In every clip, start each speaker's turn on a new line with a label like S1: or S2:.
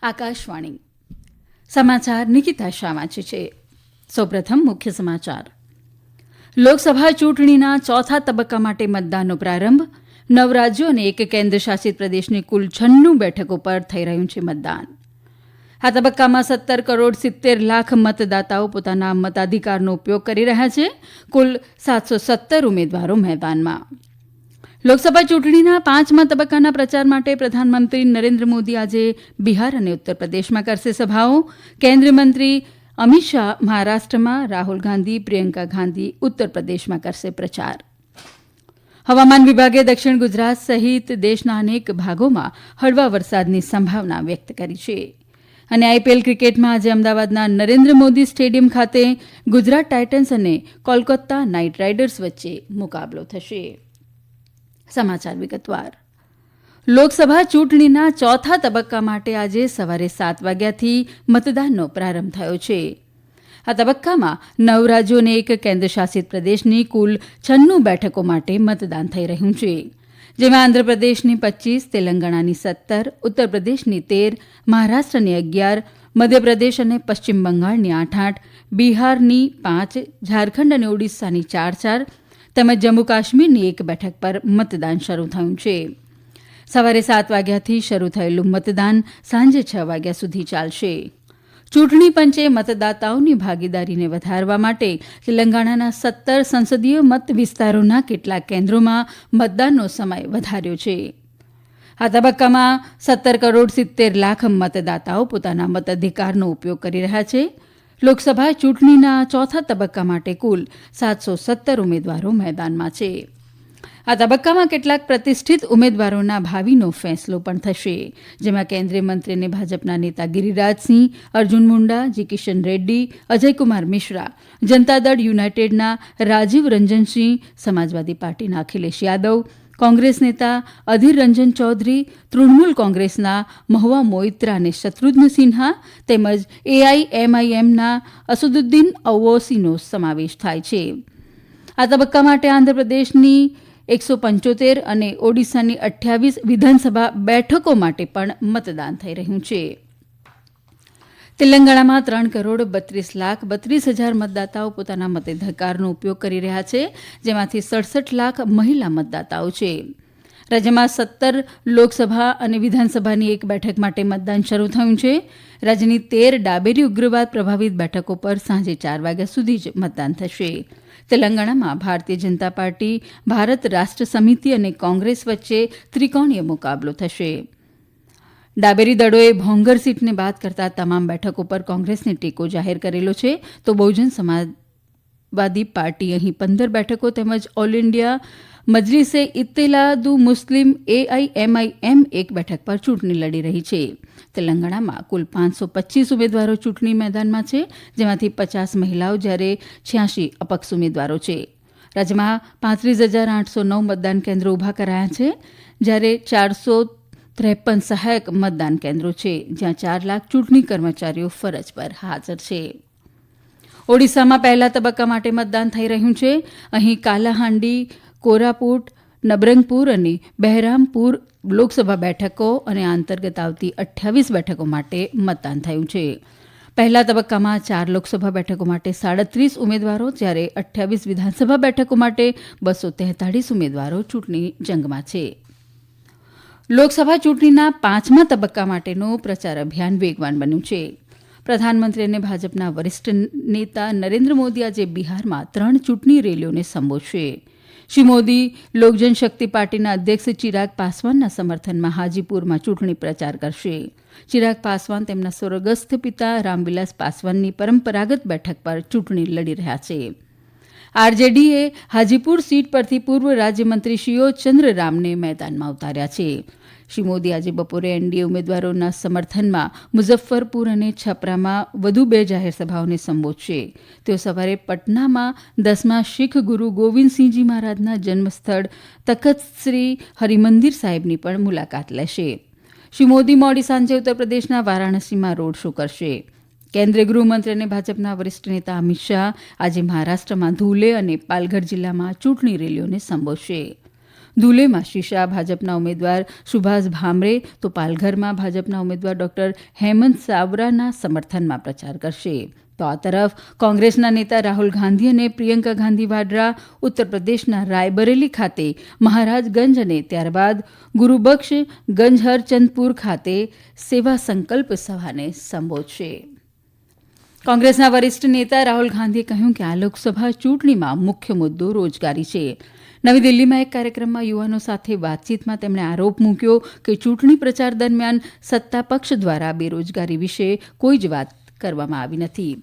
S1: આકાશવાણી સમાચાર નિકિતા શાહ વાંચે છે. સૌપ્રથમ મુખ્ય સમાચાર. લોકસભા ચૂંટણીના ચોથા તબક્કા માટે મતદાનનો પ્રારંભ. 9 રાજ્યો અને 1 કેન્દ્રશાસિત પ્રદેશની કુલ 96 બેઠકો પર થઈ રહ્યું છે મતદાન. આ તબક્કામાં 17 કરોડ 70 લાખ મતદાતાઓ પોતાના મતાધિકારનો ઉપયોગ કરી રહ્યા છે. કુલ 717 ઉમેદવારો મેદાનમાં. લોકસભા ચૂંટણીના 5મા તબક્કાના પ્રચાર માટે પ્રધાનમંત્રી નરેન્દ્ર મોદી આજે બિહાર અને ઉત્તર પ્રદેશમાં કરશે સભાઓ. કેન્દ્રીય મંત્રી અમિત શાહ મહારાષ્ટ્રમાં, રાહુલ ગાંધી, પ્રિયંકા ગાંધી ઉત્તર પ્રદેશમાં કરશે પ્રચાર. હવામાન વિભાગે દક્ષિણ ગુજરાત સહિત દેશના અનેક ભાગોમાં હળવા વરસાદની સંભાવના વ્યક્ત કરી છે. અને આઈપીએલ ક્રિકેટમાં આજે અમદાવાદના નરેન્દ્ર મોદી સ્ટેડિયમ ખાતે ગુજરાત ટાઇટન્સ અને કોલકાતા નાઇટ રાઇડર્સ વચ્ચે મુકાબલો થશે. સમાચાર વિગતવાર. લોકસભા ચૂંટણીના ચોથા તબક્કા માટે આજે સવારે 7 વાગ્યાથી મતદાનનો પ્રારંભ થયો છે. આ તબક્કામાં 9 રાજ્યો અને 1 કેન્દ્રશાસિત પ્રદેશની કુલ 96 બેઠકો માટે મતદાન થઈ રહ્યું છે. જેમાં આંધ્રપ્રદેશની 25, તેલંગાણાની 17, ઉત્તર પ્રદેશની 13, મહારાષ્ટ્રની 11, મધ્યપ્રદેશ અને પશ્ચિમ બંગાળની 8, બિહારની 5, ઝારખંડ અને ઓડિશાની 4 તેમજ જમ્મુ કાશ્મીરની 1 બેઠક પર મતદાન શરૂ થયું છે. સવારે 7 વાગ્યાથી શરૂ થયેલું મતદાન સાંજે 6 વાગ્યા સુધી ચાલશે. ચૂંટણી પંચે મતદાતાઓની ભાગીદારીને વધારવા માટે તેલંગાણાના 17 સંસદીય મત વિસ્તારોના કેટલાક કેન્દ્રોમાં મતદાનનો સમય વધાર્યો છે. આ તબક્કામાં 17 કરોડ 70 લાખ મતદાતાઓ પોતાના મતાધિકારનો ઉપયોગ કરી રહ્યા છે. લોકસભા ચૂંટણીના ચોથા તબક્કા માટે કુલ 717 ઉમેદવારો મેદાનમાં છે. આ તબક્કામાં કેટલાક પ્રતિષ્ઠિત ઉમેદવારોના ભાવિનો ફેંસલો પણ થશે. જેમાં કેન્દ્રીય મંત્રી અને ભાજપના નેતા ગિરિરાજસિંહ, અર્જુન મુંડા, જી કિશન રેડ્ડી, અજયકુમાર મિશ્રા, જનતા દળ યુનાઇટેડના રાજીવ રંજનસિંહ, સમાજવાદી પાર્ટીના અખિલેશ યાદવ, કોંગ્રેસ નેતા અધીર રંજન ચૌધરી, તૃણમૂલ કોંગ્રેસના મહુવા મોઇત્રા અને શત્રુઘ્ન સિન્હા તેમજ એઆઈએમઆઈએમના અસદુદ્દીન ઓવૈસીનો સમાવેશ થાય છે. આ તબક્કા માટે આંધ્રપ્રદેશની 175 અને ઓડિશાની 28 વિધાનસભા બેઠકો માટે પણ મતદાન થઈ રહ્યું છે. તેલંગાણામાં 3 કરોડ 32 લાખ 32 હજાર મતદાતાઓ પોતાના મતાધિકારનો ઉપયોગ કરી રહ્યા છે. જેમાંથી 67 લાખ મહિલા મતદાતાઓ છે. રાજ્યમાં 17 લોકસભા અને વિધાનસભાની 1 બેઠક માટે મતદાન શરૂ થયું છે. રાજ્યની 13 ડાબેરી ઉગ્રવાદ પ્રભાવિત બેઠકો પર સાંજે 4 વાગ્યા સુધી જ મતદાન થશે. તેલંગાણામાં ભારતીય જનતા પાર્ટી, ભારત રાષ્ટ્ર સમિતિ અને કોંગ્રેસ વચ્ચે ત્રિકોણીય મુકાબલો થશે. ડાબેરી દળોએ ભોંગર સીટને બાદ કરતા તમામ બેઠકો પર કોંગ્રેસને ટેકો જાહેર કરેલો છે. તો બહુજન સમાજવાદી પાર્ટી અહીં 15 બેઠકો તેમજ ઓલ ઇન્ડિયા મજલિસે ઇત્તેહાદુ મુસ્લિમ એઆઈએમઆઈએમ 1 બેઠક પર ચૂંટણી લડી રહી છે. તેલંગાણામાં કુલ 525 ઉમેદવારો ચૂંટણી મેદાનમાં છે. જેમાંથી 50 મહિલાઓ જ્યારે 86 અપક્ષ ઉમેદવારો છે. રાજ્યમાં 35,809 મતદાન કેન્દ્રો ઉભા કરાયા છે. જ્યારે 453 સહાયક મતદાન કેન્દ્રો છે. જ્યાં 4 લાખ ચૂંટણી કર્મચારીઓ ફરજ પર હાજર છે. ઓડિશામાં પહેલા તબક્કા માટે મતદાન થઈ રહ્યું છે. અહીં કાલાહાંડી, કોરાપુટ, નબરંગપુર અને બહેરામપુર લોકસભા બેઠકો અને આ અંતર્ગત આવતી 28 બેઠકો માટે મતદાન થયું છે. પહેલા તબક્કામાં 4 લોકસભા બેઠકો માટે 37 ઉમેદવારો જ્યારે 28 વિધાનસભા બેઠકો માટે 243 ઉમેદવારો ચૂંટણી જંગમાં છે. લોકસભા ચૂંટણીના 5મા તબક્કા માટેનો પ્રચાર અભિયાન વેગવાન બન્યું છે. પ્રધાનમંત્રી અને ભાજપના વરિષ્ઠ નેતા નરેન્દ્ર મોદી આજે બિહારમાં 3 ચૂંટણી રેલીઓને સંબોધશે. શ્રી મોદી લોકજનશક્તિ પાર્ટીના અધ્યક્ષ ચિરાગ પાસવાનના સમર્થનમાં હાજીપુરમાં ચૂંટણી પ્રચાર કરશે. ચિરાગ પાસવાન તેમના સ્વર્ગસ્થ પિતા રામવિલાસ પાસવાનની પરંપરાગત બેઠક પર ચૂંટણી લડી રહ્યા છે. આરજેડીએ હાજીપુર સીટ પરથી પૂર્વ રાજ્યમંત્રી શિયો ચંદ્ર રામને મેદાનમાં ઉતાર્યા છે. શ્રી મોદી આજે બપોરે એનડીએ ઉમેદવારોના સમર્થનમાં મુઝફ્ફરપુર અને છપરામાં વધુ 2 જાહેરસભાઓને સંબોધશે. તેઓ સવારે પટનામાં 10મા શીખ ગુરુ ગોવિંદસિંહજી મહારાજના જન્મસ્થળ તખત શ્રી હરિમંદિર સાહેબની પણ મુલાકાત લેશે. શ્રી મોદી મોડી સાંજે ઉત્તર પ્રદેશના વારાણસીમાં રોડ શો કરશે. કેન્દ્રીય ગૃહમંત્રી અને ભાજપના વરિષ્ઠ નેતા અમિત શાહ આજે મહારાષ્ટ્રમાં ધુલે અને પાલઘર જિલ્લામાં ચૂંટણી રેલીઓને સંબોધશે. ધુલેમાં શ્રી શાહ ભાજપના ઉમેદવાર સુભાષ ભામરે તો પાલઘરમાં ભાજપના ઉમેદવાર ડોક્ટર હેમંત સાવરાના સમર્થનમાં પ્રચાર કરશે. તો આ તરફ કોંગ્રેસના નેતા રાહુલ ગાંધી અને પ્રિયંકા ગાંધી વાડ્રા ઉત્તર પ્રદેશના રાયબરેલી ખાતે મહારાજગંજ અને ત્યારબાદ ગુરુબખ્શ ગંજહરચંદપુર ખાતે સેવા સંકલ્પ સભાને સંબોધશે. કોંગ્રેસના વરિષ્ઠ નેતા રાહુલ ગાંધીએ કહ્યું કે આ લોકસભા ચૂંટણીમાં મુખ્ય મુદ્દો રોજગારી છે. નવી દિલ્હીમાં એક કાર્યક્રમમાં યુવાનો સાથે વાતચીતમાં તેમણે આરોપ મૂક્યો કે ચૂંટણી પ્રચાર દરમિયાન સત્તાપક્ષ દ્વારા બેરોજગારી વિશે કોઈ જ વાત કરવામાં આવી નથી.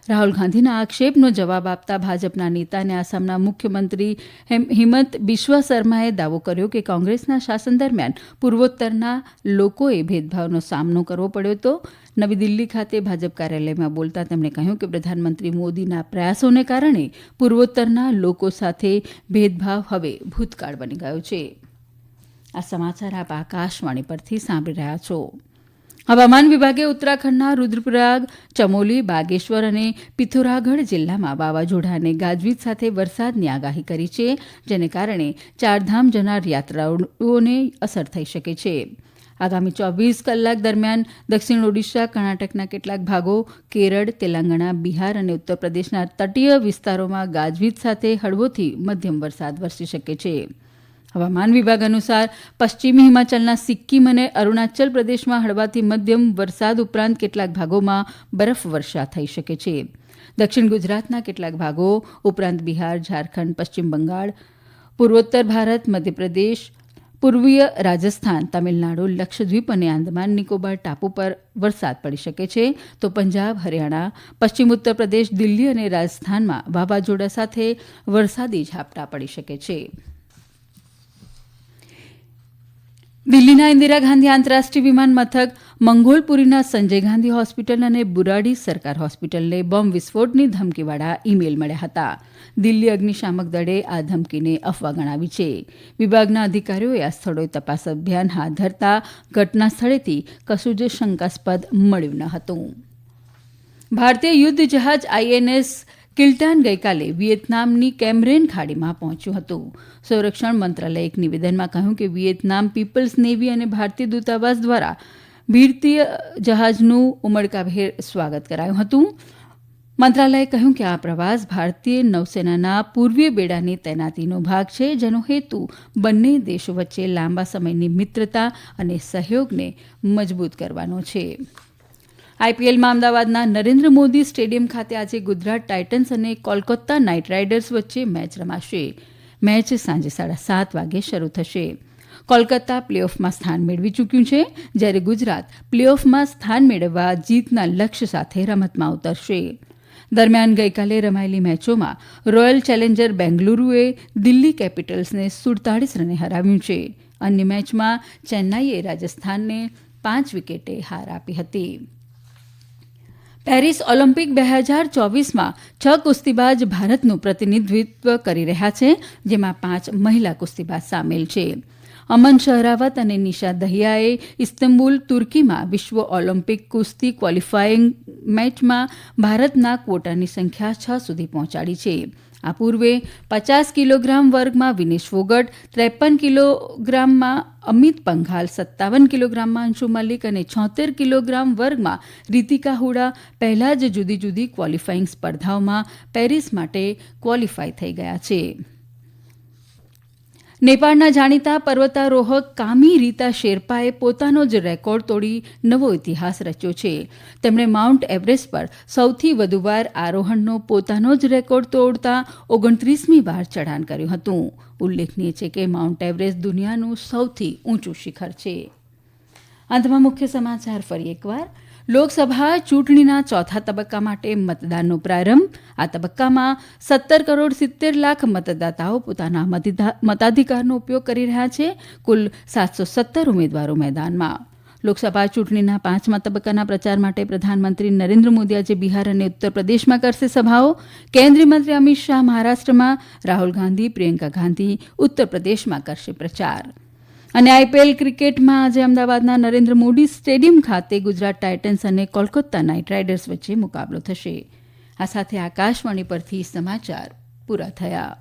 S1: રાહુલ ગાંધીના આક્ષેપનો જવાબ આપતા ભાજપના નેતા અને આસામના મુખ્યમંત્રી હિમંત બિસ્વા શર્માએ દાવો કર્યો કે કોંગ્રેસના શાસન દરમિયાન પૂર્વોત્તરના લોકોએ ભેદભાવનો સામનો કરવો પડ્યો હતો. નવી દિલ્હી ખાતે ભાજપ કાર્યાલયમાં બોલતા તેમણે કહ્યું કે પ્રધાનમંત્રી મોદીના પ્રયાસોને કારણે પૂર્વોત્તરના લોકો સાથે ભેદભાવ હવે ભૂતકાળ બની ગયો છે. આ સમાચાર આપ આકાશવાણી પરથી સાંભળી રહ્યા છો. હવામાન વિભાગે ઉત્તરાખંડના રુદ્રપ્રયાગ, ચમોલી, બાગેશ્વર અને પિથોરાગઢ જિલ્લામાં વાવાઝોડા અને ગાજવીજ સાથે વરસાદની આગાહી કરી છે, જેને કારણે ચારધામ જનાર યાત્રાળુઓને અસર થઈ શકે છે. આગામી 24 કલાક દરમિયાન દક્ષિણ ઓડિશા, કર્ણાટકના કેટલાક ભાગો, કેરળ, તેલંગાણા, બિહાર અને ઉત્તર પ્રદેશના તટીય વિસ્તારોમાં ગાજવીજ સાથે હળવોથી મધ્યમ વરસાદ વરસી શકે છે. હવામાન વિભાગ અનુસાર પશ્ચિમી હિમાચલના સિક્કિમ અને અરુણાચલ પ્રદેશમાં હળવાથી મધ્યમ વરસાદ ઉપરાંત કેટલાક ભાગોમાં બરફવર્ષા થઈ શકે છે. દક્ષિણ ગુજરાતના કેટલાક ભાગો ઉપરાંત બિહાર, ઝારખંડ, પશ્ચિમ બંગાળ, પૂર્વોત્તર ભારત, મધ્યપ્રદેશ, પૂર્વીય રાજસ્થાન, તમિલનાડુ, લક્ષદ્વીપ અને આંદામાન નિકોબાર ટાપુ પર વરસાદ પડી શકે છે. તો પંજાબ, હરિયાણા, પશ્ચિમ ઉત્તર પ્રદેશ, દિલ્હી અને રાજસ્થાનમાં વાવાઝોડા સાથે વરસાદી ઝાપટા પડી શકે છે. દિલ્હીના ઇન્દિરા ગાંધી આંતરરાષ્ટ્રીય વિમાન મથક, મંગોલપુરીના સંજય ગાંધી હોસ્પિટલ અને બુરાડી સરકાર હોસ્પિટલને બોમ્બ વિસ્ફોટની ધમકીવાળા ઇમેલ મળ્યા હતા. દિલ્હી અગ્નિશામક દળે આ ધમકીને અફવા ગણાવી છે. વિભાગના અધિકારીઓએ આ સ્થળોએ તપાસ અભિયાન હાથ ધરતા ઘટના સ્થળેથી કશું જ શંકાસ્પદ મળ્યું ન હતું. ભારતીય યુદ્ધ જહાજ આઈએનએસ કિલ્ટાન ગઈકાલે વિયેતનામની કેમરેન ખાડીમાં પહોંચ્યું હતું. સંરક્ષણ મંત્રાલયે એક નિવેદનમાં કહ્યું કે વિયેતનામ પીપલ્સ નેવી અને ભારતીય દૂતાવાસ દ્વારા ભારતીય જહાજનું ઉમળકાભેર સ્વાગત કરાયું હતું. મંત્રાલયે કહ્યું કે આ પ્રવાસ ભારતીય નૌસેનાના પૂર્વીય બેડાની તૈનાતીનો ભાગ છે, જેનો હેતુ બંને દેશો વચ્ચે લાંબા સમયની મિત્રતા અને સહયોગને મજબૂત કરવાનો છે. આઈપીએલમાં અમદાવાદના નરેન્દ્ર મોદી સ્ટેડિયમ ખાતે આજે ગુજરાત ટાઇટન્સ અને કોલકાતા નાઇટ રાઇડર્સ વચ્ચે મેચ રમાશે. મેચ સાંજે 7:30 વાગે શરૂ થશે. કોલકાતા પ્લેઓફમાં સ્થાન મેળવી ચૂક્યું છે, જ્યારે ગુજરાત પ્લેઓફમાં સ્થાન મેળવવા જીતના લક્ષ્ય સાથે રમતમાં ઉતરશે. દરમિયાન ગઈકાલે રમાયેલી મેચોમાં રોયલ ચેલેન્જર બેંગલુરુએ દિલ્હી કેપિટલ્સને 47 રને હરાવ્યું છે. અન્ય મેચમાં ચેન્નાઈએ રાજસ્થાનને 5 વિકેટે હાર આપી હતી. પેરિસ ઓલિમ્પિક 2024માં 6 કુસ્તીબાજ ભારતનું પ્રતિનિધિત્વ કરી રહ્યા છે, જેમાં 5 મહિલા કુસ્તીબાજ સામેલ છે. અમન શહરાવત અને નિશા દહિયાએ ઇસ્તંબુલ, તુર્કીમાં વિશ્વ ઓલિમ્પિક કુસ્તી ક્વોલિફાઇંગ મેચમાં ભારતના ક્વોટાની સંખ્યા 6 સુધી પહોંચાડી છે. આ પૂર્વે 50 કિલોગ્રામ વર્ગમાં વિનેશ ફોગટ, 53 કિલોગ્રામમાં અમિત પંઘાલ, 57 કિલોગ્રામમાં અંશુ મલિક અને 76 કિલોગ્રામ વર્ગમાં રીતિકા હુડા પહેલા જ જુદી જુદી ક્વોલિફાઇંગ સ્પર્ધાઓમાં પેરિસ માટે ક્વોલિફાય થઈ ગયા છે. નેપાળના જાણીતા પર્વતારોહક કામી રીતા શેરપાએ પોતાનો જ રેકોર્ડ તોડી નવો ઇતિહાસ રચ્યો છે. તેમણે માઉન્ટ એવરેસ્ટ પર સૌથી વધુ વાર આરોહણનો પોતાનો જ રેકોર્ડ તોડતા 29મી વાર ચઢાણ કર્યું હતું. ઉલ્લેખનીય છે કે માઉન્ટ એવરેસ્ટ દુનિયાનું સૌથી ઊંચું શિખર છે. અંતમાં મુખ્ય સમાચાર ફરી એકવાર. લોકસભા ચૂંટણીના ચોથા તબક્કા માટે મતદાનનો પ્રારંભ. આ તબક્કામાં 17,70,00,000 મતદાતાઓ પોતાના મતાધિકારનો ઉપયોગ કરી રહ્યા છે. કુલ 717 ઉમેદવારો મેદાનમાં. લોકસભા ચૂંટણીના 5મા તબક્કાના પ્રચાર માટે પ્રધાનમંત્રી નરેન્દ્ર મોદી આજે બિહાર અને ઉત્તર પ્રદેશમાં કરશે સભાઓ. કેન્દ્રીય મંત્રી અમિત શાહ મહારાષ્ટ્રમાં, રાહુલ ગાંધી, પ્રિયંકા ગાંધી ઉત્તર પ્રદેશમાં કરશે પ્રચાર. અને આઈપીએલ ક્રિકેટમાં આજે અમદાવાદના નરેન્દ્ર મોદી સ્ટેડિયમ ખાતે ગુજરાત ટાઇટન્સ અને કોલકાતા નાઇટ રાઇડર્સ વચ્ચે મુકાબલો થશે. આ સાથે આકાશવાણી પરથી સમાચાર પૂરા થયા.